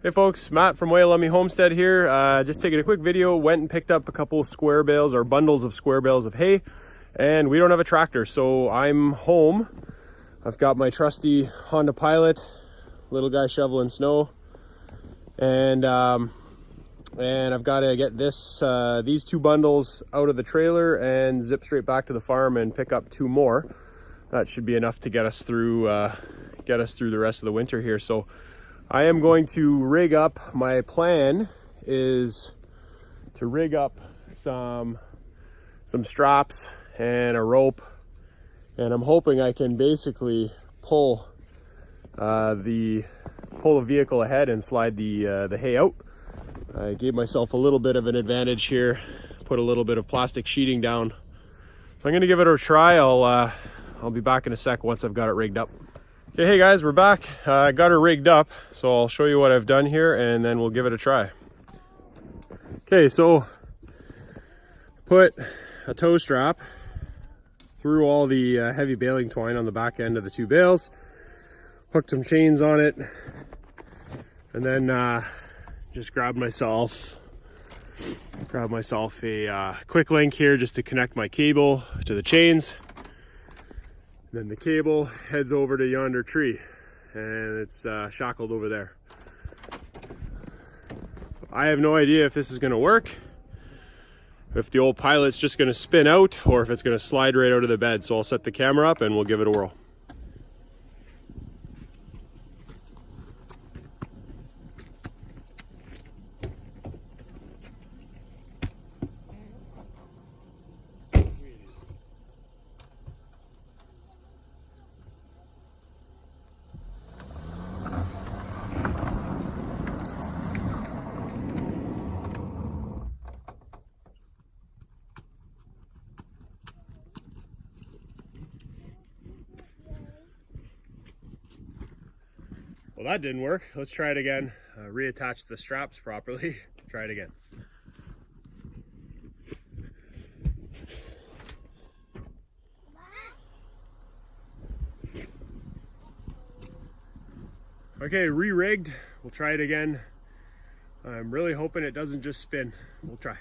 Hey folks, Matt from Whale Lummy Homestead here. Just taking a quick video. Went and picked up a couple square bales or bundles of square bales of hay, and we don't have a tractor, so I'm home. I've got my trusty Honda Pilot, little guy shoveling snow, and I've got to get these two bundles out of the trailer and zip straight back to the farm and pick up two more. That should be enough to get us through the rest of the winter here. So I am going to rig up. My plan is to rig up some straps and a rope, and I'm hoping I can basically pull the vehicle ahead and slide the hay out. I gave myself a little bit of an advantage here, put a little bit of plastic sheeting down. I'm gonna give it a try. I'll be back in a sec once I've got it rigged up. Okay, hey guys, we're back. I got her rigged up, so I'll show you what I've done here and then we'll give it a try. Okay, so put a tow strap through all the heavy baling twine on the back end of the two bales, hooked some chains on it, and then just grabbed myself a quick link here just to connect my cable to the chains. Then the cable heads over to yonder tree, and it's shackled over there. I have no idea if this is going to work, if the old Pilot's just going to spin out, or if it's going to slide right out of the bed. So I'll set the camera up and we'll give it a whirl. Well, that didn't work. Let's try it again. Reattach the straps properly. Try it again. Okay, re-rigged. We'll try it again. I'm really hoping it doesn't just spin. We'll try.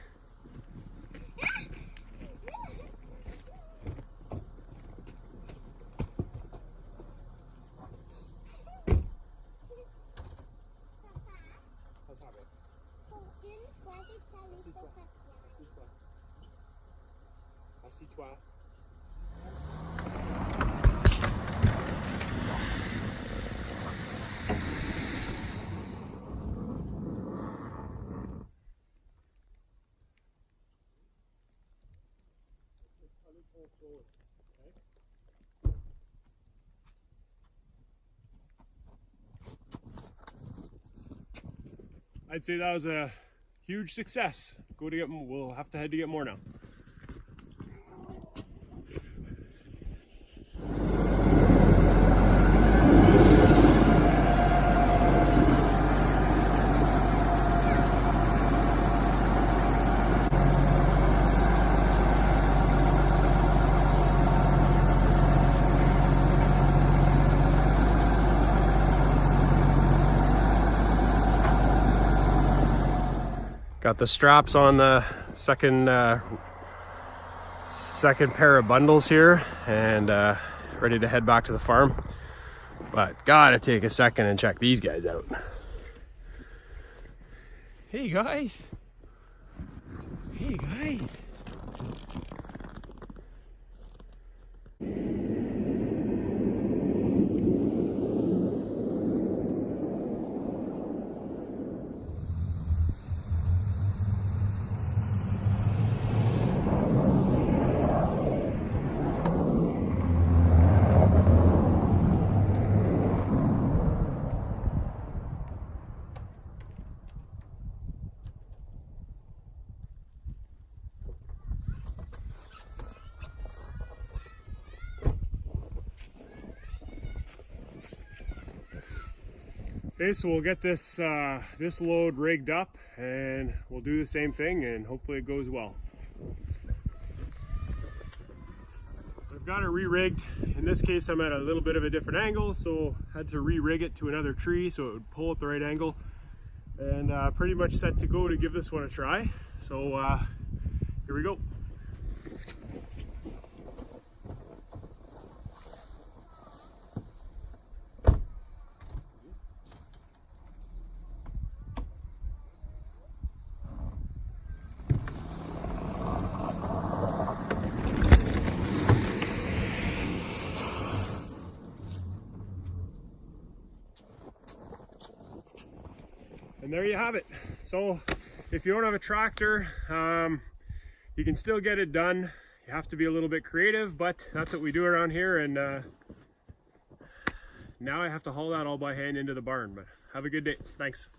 Assis-toi. I'd say that was a huge success. We'll have to head to get more now. Got the straps on the second pair of bundles here, and ready to head back to the farm. But gotta take a second and check these guys out. Hey guys. Hey guys. Okay, so we'll get this load rigged up and we'll do the same thing and hopefully it goes well. I've got it re-rigged. In this case I'm at a little bit of a different angle, so I had to re-rig it to another tree so it would pull at the right angle. and pretty much set to go to give this one a try. So here we go. And there you have it. So if you don't have a tractor, you can still get it done. You have to be a little bit creative, but that's what we do around here. And now I have to haul that all by hand into the barn, but have a good day. Thanks.